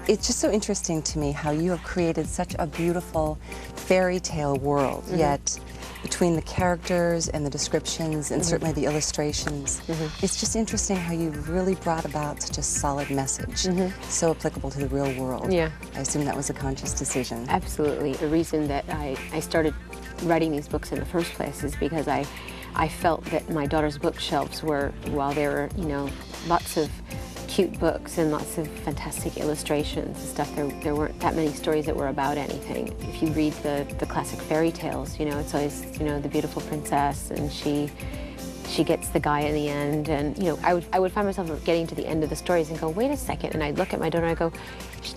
It's just so interesting to me how you have created such a beautiful fairy tale world, yet between the characters and the descriptions and certainly the illustrations, it's just interesting how you've really brought about such a solid message, so applicable to the real world. Yeah. I assume that was a conscious decision. Absolutely. The reason that I started writing these books in the first place is because I felt that my daughter's bookshelves were, while there were, you know, lots of cute books and lots of fantastic illustrations and stuff, there weren't that many stories that were about anything. If you read the classic fairy tales, you know, it's always, you know, the beautiful princess and she gets the guy in the end, and, you know, I would find myself getting to the end of the stories and go, wait a second, and I'd look at my daughter and I go,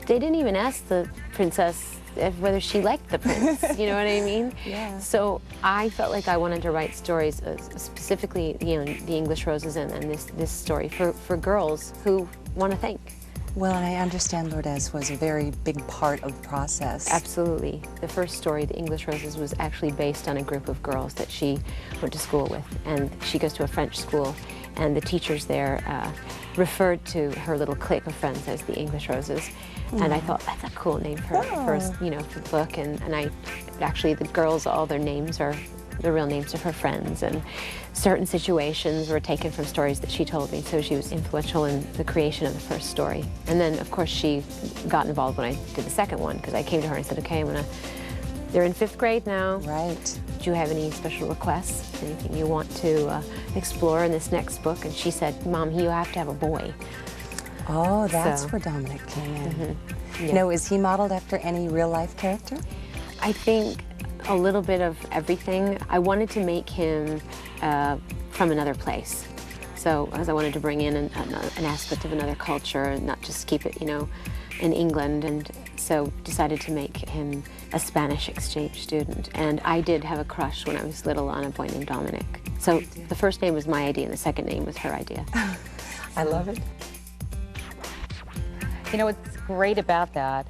they didn't even ask the princess whether she liked the prince, you know what I mean? Yeah. So I felt like I wanted to write stories, specifically, you know, the English Roses and this story for girls who want to think. Well, and I understand Lourdes was a very big part of the process. Absolutely. The first story, The English Roses, was actually based on a group of girls that she went to school with, and she goes to a French school, and the teachers there referred to her little clique of friends as the English Roses. And I thought, that's a cool name for you know, for the book. And I actually, the girls, all their names are the real names of her friends, and certain situations were taken from stories that she told me. So she was influential in the creation of the first story. And then, of course, she got involved when I did the second one, because I came to her and said, okay, they're in 5th grade now. Right. Do you have any special requests? Anything you want to explore in this next book? And she said, Mom, you have to have a boy. Oh, that's where Dominic came in. Yeah. Now, is he modeled after any real-life character? I think a little bit of everything. I wanted to make him from another place. So, because I wanted to bring in an aspect of another culture and not just keep it, you know, in England. And so decided to make him a Spanish exchange student. And I did have a crush when I was little on a boy named Dominic. So the first name was my idea and the second name was her idea. I love it. You know, what's great about that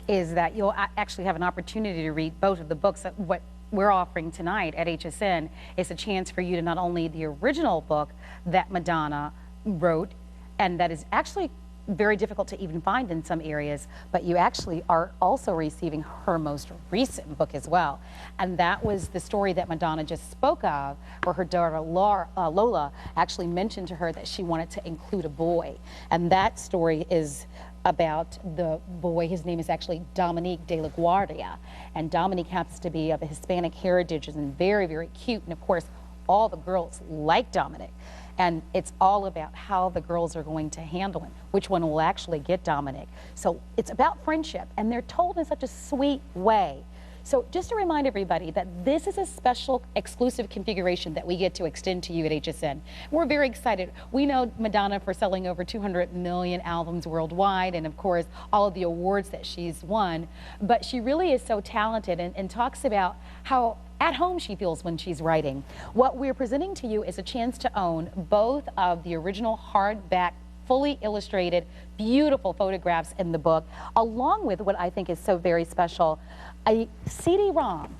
is that you'll actually have an opportunity to read both of the books. What we're offering tonight at HSN is a chance for you to not only the original book that Madonna wrote, and that is actually very difficult to even find in some areas, but you actually are also receiving her most recent book as well. And that was the story that Madonna just spoke of, where her daughter Lola actually mentioned to her that she wanted to include a boy. And that story is about the boy. His name is actually Dominique de la Guardia. And Dominique happens to be of a Hispanic heritage and very, very cute. And of course, all the girls like Dominic. And it's all about how the girls are going to handle him, which one will actually get Dominic. So it's about friendship, and they're told in such a sweet way. So just to remind everybody that this is a special exclusive configuration that we get to extend to you at HSN. We're very excited. We know Madonna for selling over 200 million albums worldwide, and of course all of the awards that she's won, but she really is so talented and talks about how at home she feels when she's writing. What we're presenting to you is a chance to own both of the original hardback, fully illustrated, beautiful photographs in the book, along with what I think is so very special, a CD-ROM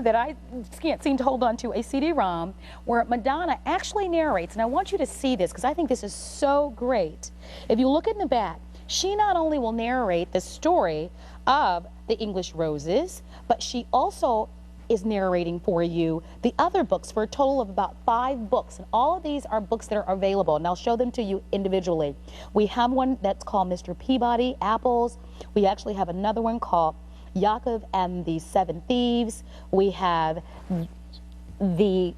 that I can't seem to hold on to, a CD-ROM where Madonna actually narrates, and I want you to see this because I think this is so great. If you look in the back, she not only will narrate the story of the English Roses, but she also is narrating for you the other books for a total of about 5 books. And all of these are books that are available, and I'll show them to you individually. We have one that's called Mr. Peabody, Apples. We actually have another one called Yaakov and the 7 Thieves. We have The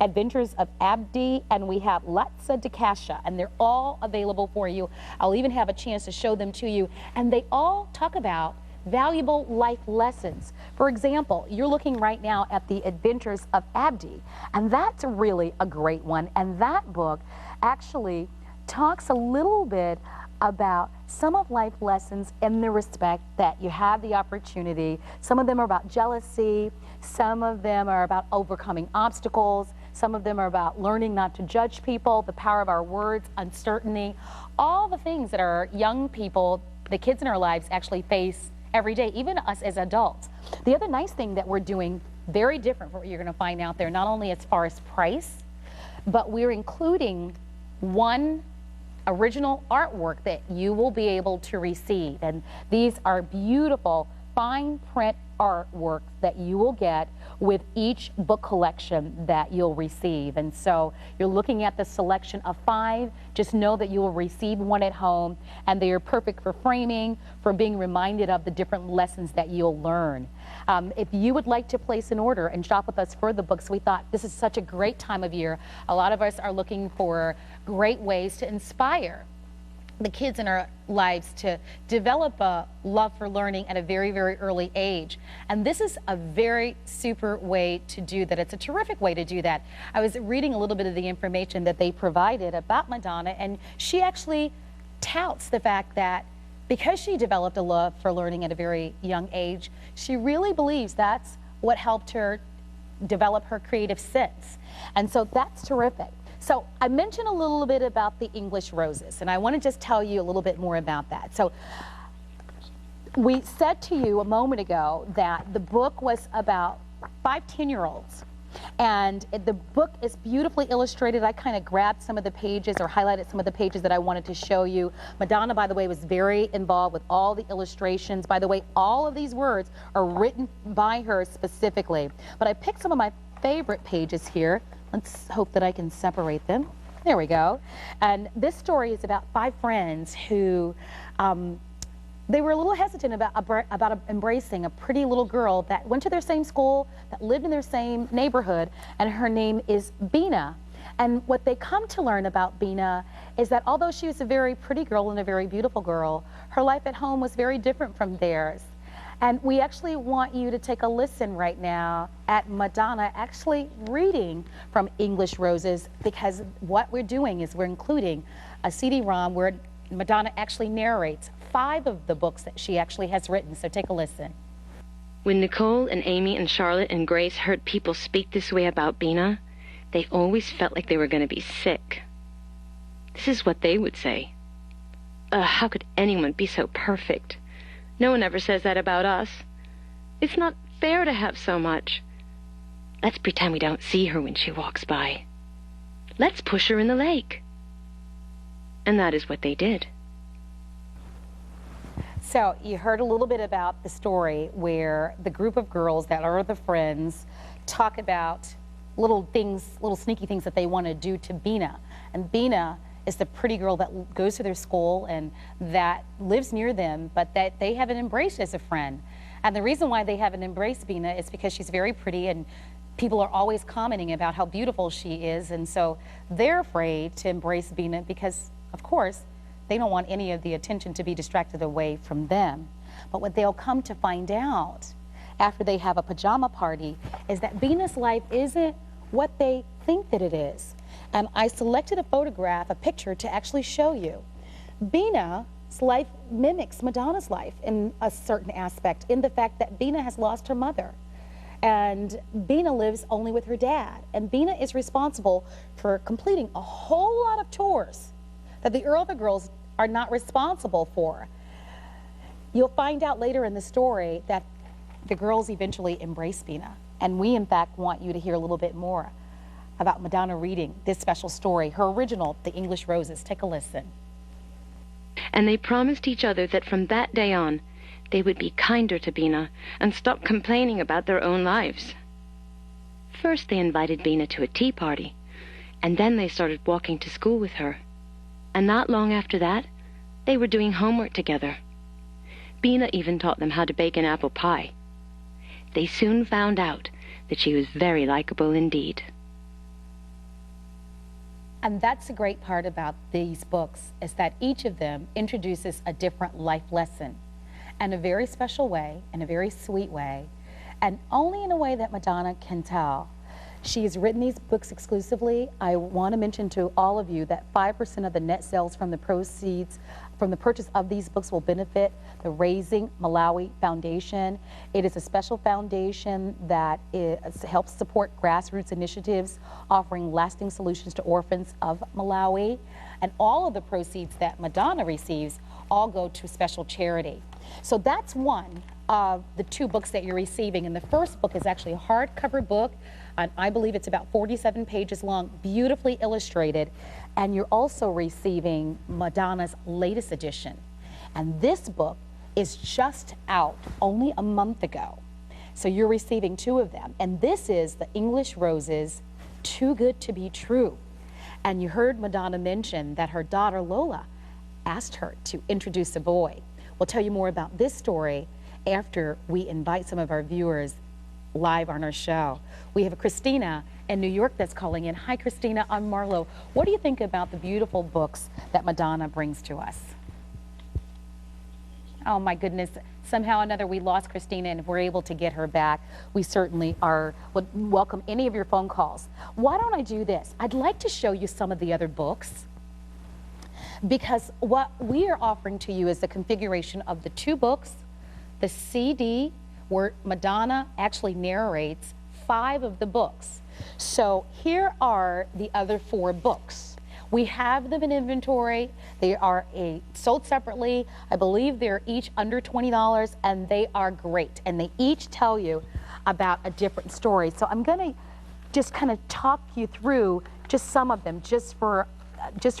Adventures of Abdi, and we have Latza Dekasha, and they're all available for you. I'll even have a chance to show them to you, and they all talk about valuable life lessons. For example, you're looking right now at The Adventures of Abdi, and that's really a great one. And that book actually talks a little bit about some of life lessons in the respect that you have the opportunity. Some of them are about jealousy, some of them are about overcoming obstacles, some of them are about learning not to judge people, the power of our words, uncertainty, all the things that our young people, the kids in our lives, actually face every day, even us as adults. The other nice thing that we're doing, very different from what you're going to find out there, not only as far as price, but we're including one original artwork that you will be able to receive. And these are beautiful fine print artwork that you will get with each book collection that you'll receive. And so you're looking at the selection of 5. Just know that you will receive one at home, and they are perfect for framing, for being reminded of the different lessons that you'll learn. If you would like to place an order and shop with us for the books, we thought this is such a great time of year. A lot of us are looking for great ways to inspire the kids in our lives to develop a love for learning at a very, very early age. And this is a very super way to do that. It's a terrific way to do that. I was reading a little bit of the information that they provided about Madonna, and she actually touts the fact that because she developed a love for learning at a very young age, she really believes that's what helped her develop her creative sense. And so that's terrific. So I mentioned a little bit about the English roses, and I want to just tell you a little bit more about that. So we said to you a moment ago that the book was about 5 10-year-olds, and the book is beautifully illustrated. I kind of grabbed some of the pages or highlighted some of the pages that I wanted to show you. Madonna, by the way, was very involved with all the illustrations. By the way, all of these words are written by her specifically. But I picked some of my favorite pages here. Let's hope that I can separate them. There we go. And this story is about 5 friends who they were a little hesitant about embracing a pretty little girl that went to their same school, that lived in their same neighborhood, and her name is Bina. And what they come to learn about Bina is that although she was a very pretty girl and a very beautiful girl, her life at home was very different from theirs. And we actually want you to take a listen right now at Madonna actually reading from English Roses, because what we're doing is we're including a CD-ROM where Madonna actually narrates 5 of the books that she actually has written. So take a listen. When Nicole and Amy and Charlotte and Grace heard people speak this way about Bina, they always felt like they were going to be sick. This is what they would say. How could anyone be so perfect? No one ever says that about us. It's not fair to have so much. Let's pretend we don't see her when she walks by. Let's push her in the lake. And that is what they did. So you heard a little bit about the story where the group of girls that are the friends talk about little things, little sneaky things that they want to do to Bina. And Bina is the pretty girl that goes to their school and that lives near them, but that they haven't embraced as a friend. And the reason why they haven't embraced Bina is because she's very pretty, and people are always commenting about how beautiful she is, and so they're afraid to embrace Bina because, of course, they don't want any of the attention to be distracted away from them. But what they'll come to find out after they have a pajama party is that Bina's life isn't what they think that it is. And I selected a photograph, a picture, to actually show you. Bina's life mimics Madonna's life in a certain aspect, in the fact that Bina has lost her mother. And Bina lives only with her dad. And Bina is responsible for completing a whole lot of chores that the other girls are not responsible for. You'll find out later in the story that the girls eventually embrace Bina. And we, in fact, want you to hear a little bit more about Madonna reading this special story, her original, The English Roses. Take a listen. And they promised each other that from that day on, they would be kinder to Bina and stop complaining about their own lives. First, they invited Bina to a tea party, and then they started walking to school with her. And not long after that, they were doing homework together. Bina even taught them how to bake an apple pie. They soon found out that she was very likable indeed. And that's the great part about these books, is that each of them introduces a different life lesson in a very special way, in a very sweet way, and only in a way that Madonna can tell. She has written these books exclusively. I want to mention to all of you that 5% of the net sales from the proceeds from the purchase of these books will benefit the Raising Malawi Foundation. It is a special foundation that helps support grassroots initiatives offering lasting solutions to orphans of Malawi. And all of the proceeds that Madonna receives all go to special charity. So that's one of the 2 books that you're receiving. And the first book is actually a hardcover book. And I believe it's about 47 pages long, beautifully illustrated. And you're also receiving Madonna's latest edition. And this book is just out only a month ago. So you're receiving 2 of them. And this is The English Roses, Too Good to Be True. And you heard Madonna mention that her daughter Lola asked her to introduce a boy. We'll tell you more about this story after we invite some of our viewers live on our show. We have Christina in New York that's calling in. Hi, Christina, I'm Marlo. What do you think about the beautiful books that Madonna brings to us? Oh my goodness, somehow or another we lost Christina, and if we're able to get her back, we certainly would welcome any of your phone calls. Why don't I do this? I'd like to show you some of the other books, because what we are offering to you is the configuration of the 2 books, the CD, where Madonna actually narrates 5 of the books. So here are the other 4 books. We have them in inventory. They are sold separately. I believe they're each under $20, and they are great. And they each tell you about a different story. So I'm going to just kind of talk you through just some of them, just for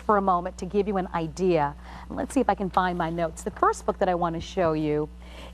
a moment, to give you an idea. And let's see if I can find my notes. The first book that I want to show you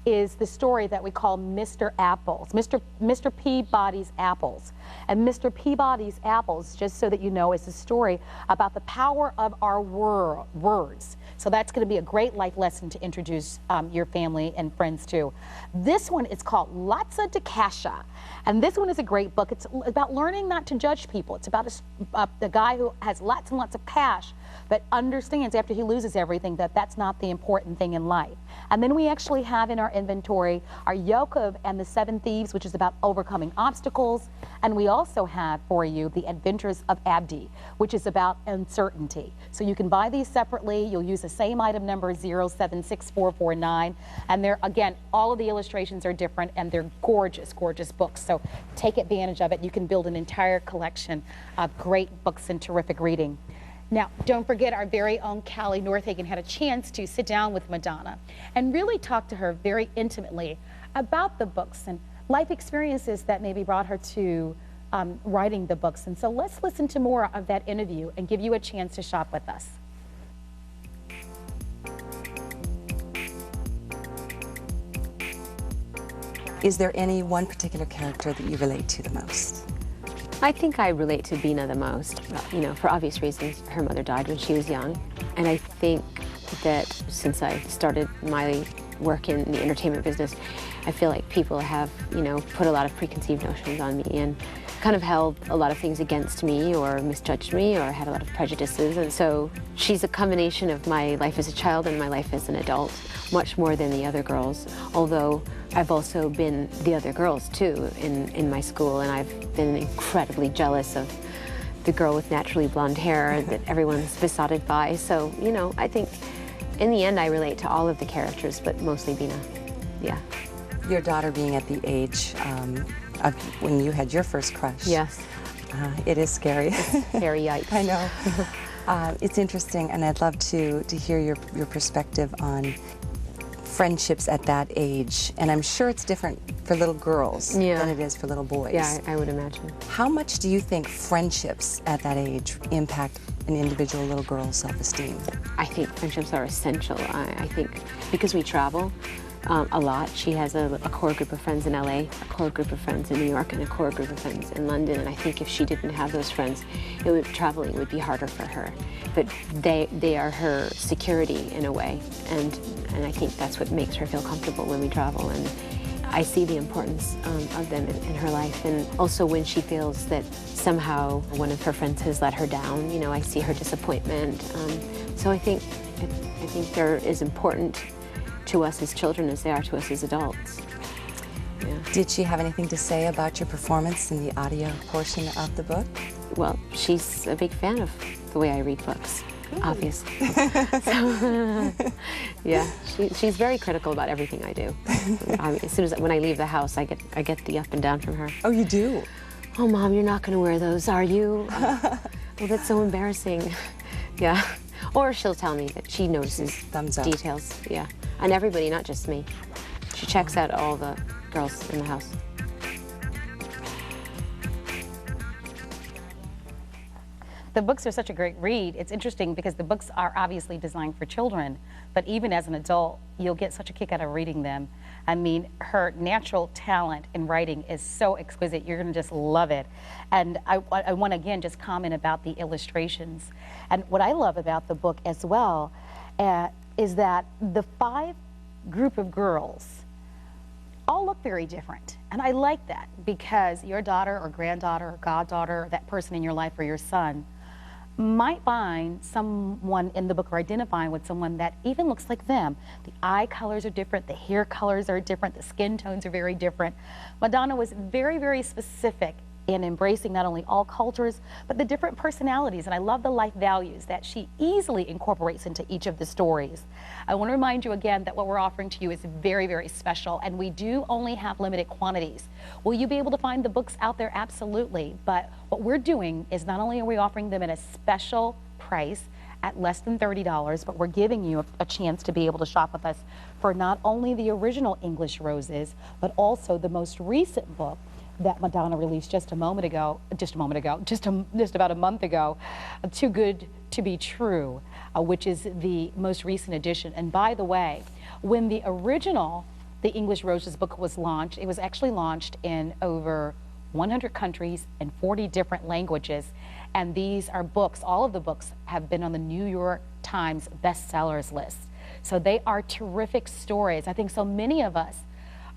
is the story that we call Mr. Apples, Mr. Peabody's Apples. And Mr. Peabody's Apples, just so that you know, is a story about the power of our words. So that's going to be a great life lesson to introduce your family and friends to. This one is called Lotsa de Casha. And this one is a great book. It's about learning not to judge people. It's about a guy who has lots and lots of cash, but understands after he loses everything that that's not the important thing in life. And then we actually have in our inventory our Yakov and the 7 Thieves, which is about overcoming obstacles. And we also have for you The Adventures of Abdi, which is about uncertainty. So you can buy these separately. You'll use the same item number 076449. And they're, again, all of the illustrations are different, and they're gorgeous, gorgeous books. So take advantage of it. You can build an entire collection of great books and terrific reading. Now, don't forget, our very own Callie Northagen had a chance to sit down with Madonna and really talk to her very intimately about the books and life experiences that maybe brought her to writing the books. And so let's listen to more of that interview and give you a chance to shop with us. Is there any one particular character that you relate to the most? I think I relate to Bina the most, you know, for obvious reasons. Her mother died when she was young, and I think that since I started my work in the entertainment business, I feel like people have, you know, put a lot of preconceived notions on me and kind of held a lot of things against me or misjudged me or had a lot of prejudices. And so she's a combination of my life as a child and my life as an adult, much more than the other girls, although I've also been the other girls too in my school, and I've been incredibly jealous of the girl with naturally blonde hair that everyone's besotted by. So, you know, I think in the end I relate to all of the characters, but mostly Bina, yeah. Your daughter being at the age of when you had your first crush. Yes. It is scary. It's scary, yikes. I know. It's interesting, and I'd love to hear your perspective on friendships at that age. And I'm sure it's different for little girls than it is for little boys. Yeah, I would imagine. How much do you think friendships at that age impact an individual little girl's self-esteem? I think friendships are essential. I think because we travel a lot, she has a core group of friends in LA, a core group of friends in New York, and a core group of friends in London. And I think if she didn't have those friends, traveling would be harder for her. But they are her security in a way, and I think that's what makes her feel comfortable when we travel. And I see the importance of them in her life. And also when she feels that somehow one of her friends has let her down, you know, I see her disappointment. So I think they're as important to us as children as they are to us as adults. Yeah. Did she have anything to say about your performance in the audio portion of the book? Well, she's a big fan of the way I read books, obviously. So, yeah, she's very critical about everything I do. As soon as when I leave the house, I get the up and down from her. Oh, you do? Oh, Mom, you're not going to wear those, are you? Oh, that's so embarrassing. Yeah. Or she'll tell me that she notices Thumbs up. Details. Yeah. And everybody, not just me. She checks out all the girls in the house. The books are such a great read. It's interesting because the books are obviously designed for children, but even as an adult, you'll get such a kick out of reading them. I mean, her natural talent in writing is so exquisite. You're going to just love it. And I want to again just comment about the illustrations. And what I love about the book as well is that the 5 group of girls all look very different. And I like that because your daughter or granddaughter or goddaughter, or that person in your life or your son, might find someone in the book or identifying with someone that even looks like them. The eye colors are different, the hair colors are different, the skin tones are very different. Madonna was very, very specific in embracing not only all cultures, but the different personalities. And I love the life values that she easily incorporates into each of the stories. I want to remind you again that what we're offering to you is very, very special, and we do only have limited quantities. Will you be able to find the books out there? Absolutely. But what we're doing is not only are we offering them at a special price at less than $30, but we're giving you a chance to be able to shop with us for not only the original English Roses, but also the most recent book that Madonna released just about a month ago, Too Good to Be True, which is the most recent edition. And by the way, when the original The English Roses book was launched, it was actually launched in over 100 countries and 40 different languages. And these are books, all of the books have been on the New York Times bestsellers list. So they are terrific stories. I think so many of us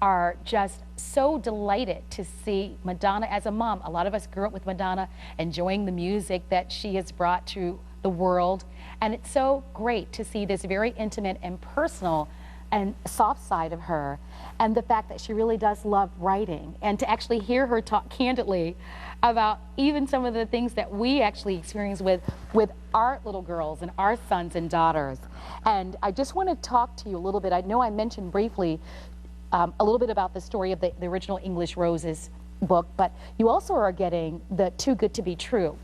are just so delighted to see Madonna as a mom. A lot of us grew up with Madonna, enjoying the music that she has brought to the world. And it's so great to see this very intimate and personal and soft side of her, and the fact that she really does love writing, and to actually hear her talk candidly about even some of the things that we actually experience with our little girls and our sons and daughters. And I just want to talk to you a little bit. I know I mentioned briefly a little bit about the story of the original English Roses book, but you also are getting the Too Good to Be True.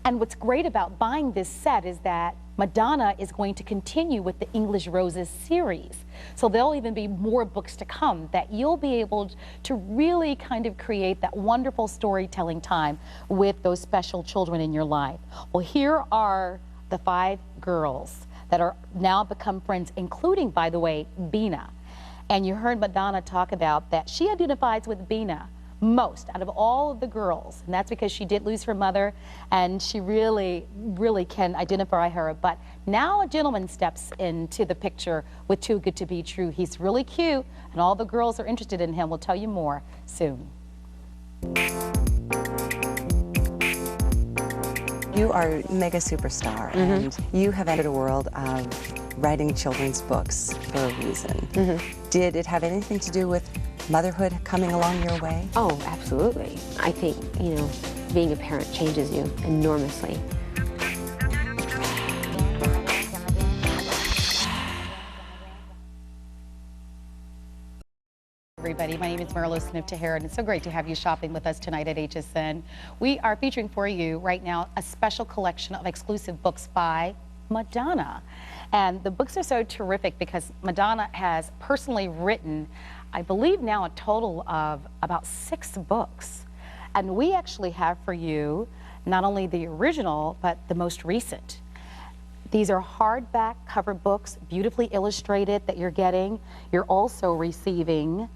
And what's great about buying this set is that Madonna is going to continue with the English Roses series. So there'll even be more books to come that you'll be able to really kind of create that wonderful storytelling time with those special children in your life. Well, here are the 5 girls that are now become friends, including, by the way, Bina. And you heard Madonna talk about that she identifies with Bina most out of all of the girls, and that's because she did lose her mother, and she really, really can identify her. But now a gentleman steps into the picture with Too Good to Be True. He's really cute, and all the girls are interested in him. We'll tell you more soon. You are a mega superstar, and you have entered a world of writing children's books for a reason. Did it have anything to do with motherhood coming along your way? Oh, absolutely. I think, you know, being a parent changes you enormously. Everybody, my name is Marlo Smith-Tahara, and it's so great to have you shopping with us tonight at HSN. We are featuring for you right now a special collection of exclusive books by Madonna. And the books are so terrific because Madonna has personally written, I believe now, a total of about 6 books. And we actually have for you not only the original, but the most recent. These are hardback cover books, beautifully illustrated, that you're getting. You're also receiving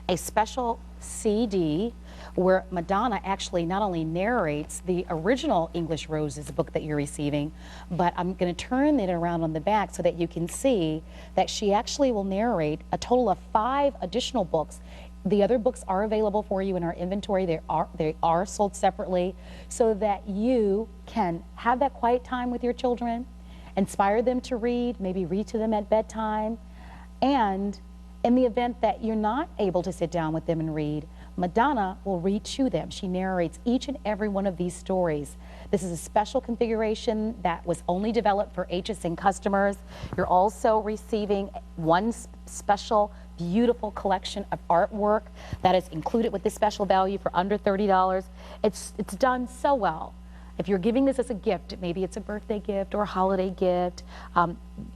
a special CD where Madonna actually not only narrates the original English Roses book that you're receiving, but I'm going to turn it around on the back so that you can see that she actually will narrate a total of 5 additional books. The other books are available for you in our inventory. They are sold separately so that you can have that quiet time with your children, inspire them to read, maybe read to them at bedtime, and in the event that you're not able to sit down with them and read, Madonna will read to them. She narrates each and every one of these stories. This is a special configuration that was only developed for HSN customers. You're also receiving one special, beautiful collection of artwork that is included with this special value for under $30. It's done so well. If you're giving this as a gift, maybe it's a birthday gift or a holiday gift,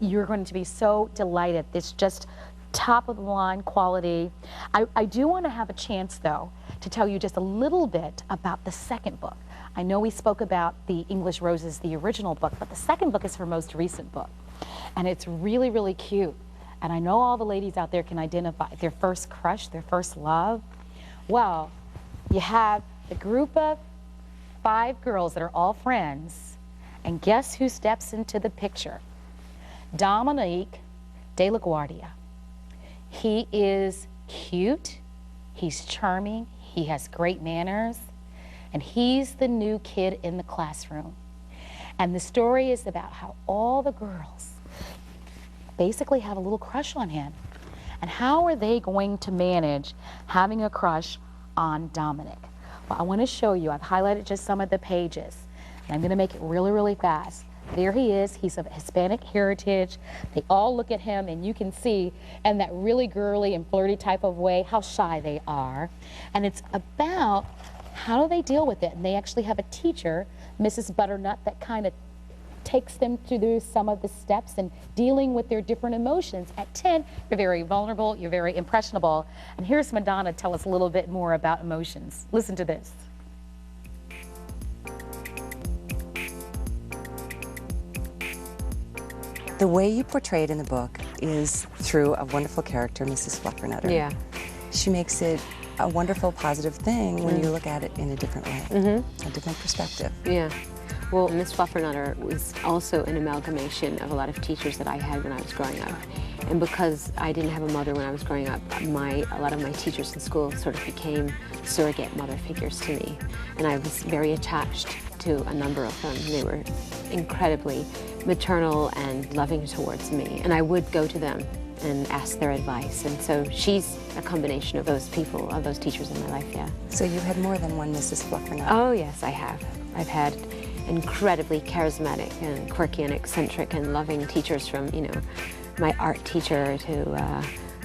you're going to be so delighted. It's just top of the line quality. I do want to have a chance though to tell you just a little bit about the second book. I know we spoke about the English Roses, the original book, but the second book is her most recent book. And it's really, really cute. And I know all the ladies out there can identify their first crush, their first love. Well, you have the group of 5 girls that are all friends, and guess who steps into the picture? Dominique de la Guardia. He is cute, he's charming, he has great manners, and he's the new kid in the classroom. And the story is about how all the girls basically have a little crush on him. And how are they going to manage having a crush on Dominic? Well, I want to show you. I've highlighted just some of the pages. And I'm going to make it really, really fast. There he is. He's of Hispanic heritage. They all look at him, and you can see in that really girly and flirty type of way how shy they are. And it's about how do they deal with it. And they actually have a teacher, Mrs. Butternut, that kind of takes them through some of the steps and dealing with their different emotions. At 10, you're very vulnerable, you're very impressionable. And here's Madonna tell us a little bit more about emotions. Listen to this. The way you portray it in the book is through a wonderful character, Mrs. Fluffernutter. Yeah. She makes it a wonderful, positive thing when you look at it in a different way, a different perspective. Yeah. Well, Miss Fluffernutter was also an amalgamation of a lot of teachers that I had when I was growing up. And because I didn't have a mother when I was growing up, a lot of my teachers in school sort of became surrogate mother figures to me. And I was very attached to a number of them. They were incredibly maternal and loving towards me. And I would go to them and ask their advice. And so she's a combination of those people, of those teachers in my life, yeah. So you had more than one Mrs. Fluffernutter. Oh, yes, I have. I've had incredibly charismatic and quirky and eccentric and loving teachers, from, you know, my art teacher to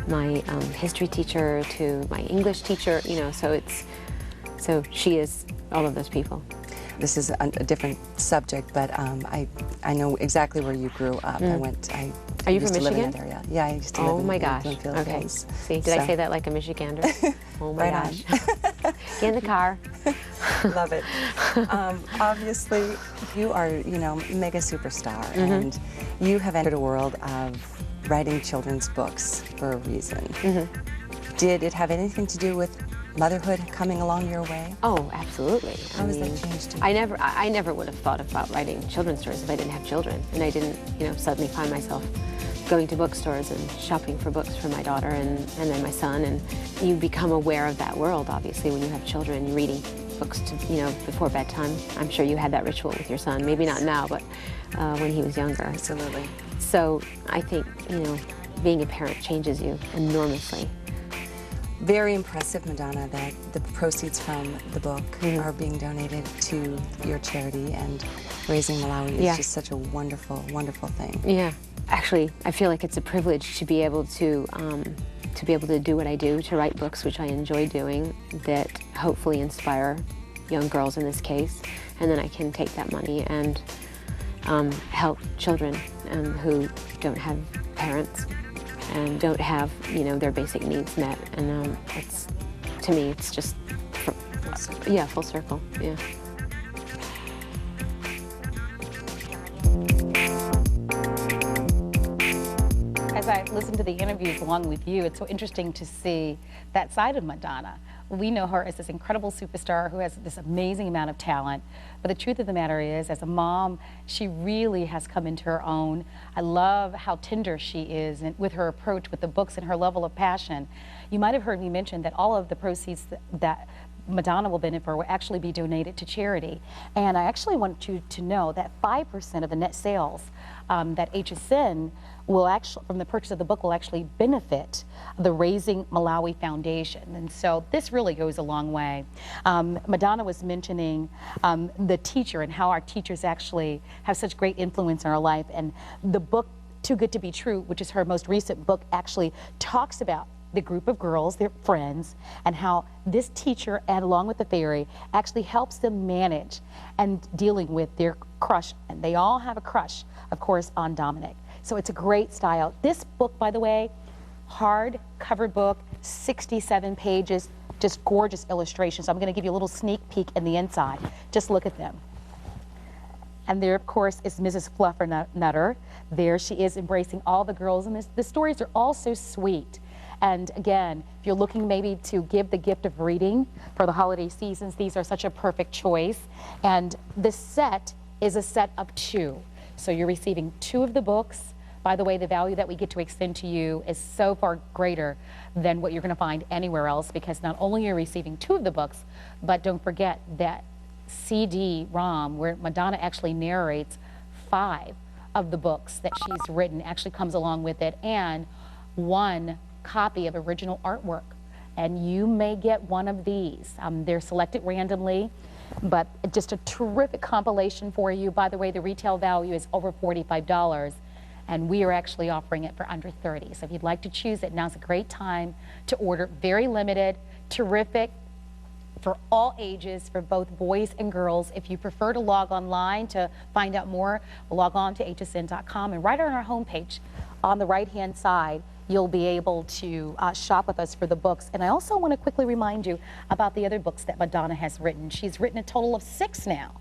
my history teacher to my English teacher, you know, so she is all of those people. This is a different subject, but I know exactly where you grew up. Are you used from to live in Michigan? that area. Yeah, I used to live Oh in my gosh. Bloomfield Okay. Hills. See, did I say that like a Michigander? Oh my Right gosh. Get in the car. Love it. Obviously, you are, you know, mega superstar, and you have entered a world of writing children's books for a reason. Did it have anything to do with motherhood coming along your way? Oh, absolutely. How has that changed you? I never would have thought about writing children's stories if I didn't have children, and I didn't, you know, suddenly find myself going to bookstores and shopping for books for my daughter and then my son, and you become aware of that world, obviously, when you have children. You're reading books to, you know, before bedtime. I'm sure you had that ritual with your son, maybe not now, but when he was younger. Absolutely. So I think, you know, being a parent changes you enormously. Very impressive, Madonna, that the proceeds from the book are being donated to your charity, and Raising Malawi is just such a wonderful, wonderful thing. Yeah. Actually, I feel like it's a privilege to be able to do what I do, to write books, which I enjoy doing, that hopefully inspire young girls in this case, and then I can take that money and help children who don't have parents and don't have, you know, their basic needs met. And it's, to me, it's just, Full circle. yeah, full circle, yeah. As I listen to the interviews along with you, it's so interesting to see that side of Madonna. We know her as this incredible superstar who has this amazing amount of talent, but the truth of the matter is, as a mom, she really has come into her own. I love how tender she is with her approach with the books and her level of passion. You might have heard me mention that all of the proceeds that Madonna will benefit will actually be donated to charity. And I actually want you to know that 5% of the net sales that HSN will actually, from the purchase of the book, will actually benefit the Raising Malawi Foundation. And so this really goes a long way. Madonna was mentioning the teacher and how our teachers actually have such great influence in our life. And the book, Too Good to Be True, which is her most recent book, actually talks about the group of girls, their friends, and how this teacher, and along with the fairy, actually helps them manage and dealing with their crush. And they all have a crush, of course, on Dominic. So it's a great style. This book, by the way, hard cover book, 67 pages, just gorgeous illustrations. So I'm going to give you a little sneak peek in the inside. Just look at them. And there, of course, is Mrs. Fluffernutter. There she is embracing all the girls, and the stories are all so sweet. And again, if you're looking maybe to give the gift of reading for the holiday seasons, these are such a perfect choice. And this set is a set of 2. So you're receiving 2 of the books. By the way, the value that we get to extend to you is so far greater than what you're going to find anywhere else, because not only are you receiving 2 of the books, but don't forget that CD-ROM, where Madonna actually narrates 5 of the books that she's written, actually comes along with it, and 1 copy of original artwork. And you may get one of these. They're selected randomly, but just a terrific compilation for you. By the way, the retail value is over $45, and we are actually offering it for under $30. So if you'd like to choose it, now's a great time to order. Very limited, terrific, for all ages, for both boys and girls. If you prefer to log online to find out more, log on to hsn.com, and right on our homepage on the right-hand side, you'll be able to shop with us for the books. And I also want to quickly remind you about the other books that Madonna has written. She's written a total of 6 now,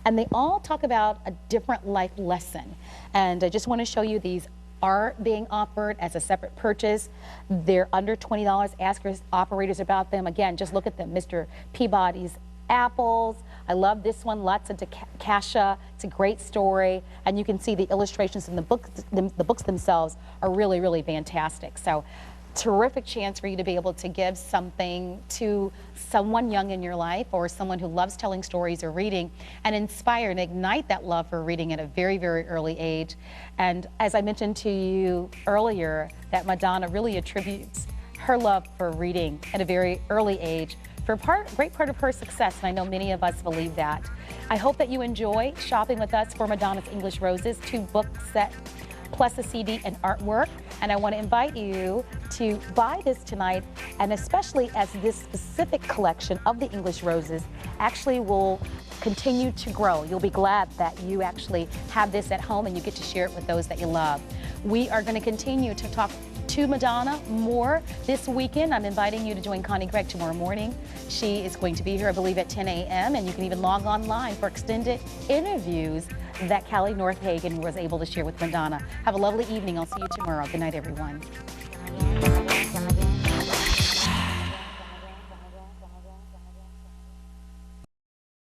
and they all talk about a different life lesson. And I just want to show you these are being offered as a separate purchase. They're under $20. Ask your operators about them. Again, just look at them. Mr. Peabody's Apples. I love this one, Lots of Kasha. It's a great story, and you can see the illustrations in the books. The books themselves are really, really fantastic. So, terrific chance for you to be able to give something to someone young in your life, or someone who loves telling stories or reading, and inspire and ignite that love for reading at a very, very early age. And as I mentioned to you earlier, that Madonna really attributes her love for reading at a very early age for a great part of her success, and I know many of us believe that. I hope that you enjoy shopping with us for Madonna's English Roses, 2 book set plus a CD and artwork. And I want to invite you to buy this tonight, and especially as this specific collection of the English Roses actually will continue to grow. You'll be glad that you actually have this at home and you get to share it with those that you love. We are going to continue to talk to Madonna more this weekend. I'm inviting you to join Connie Gregg tomorrow morning. She is going to be here, I believe, at 10 a.m. and you can even log online for extended interviews that Callie Northagen was able to share with Madonna. Have a lovely evening. I'll see you tomorrow. Good night, everyone.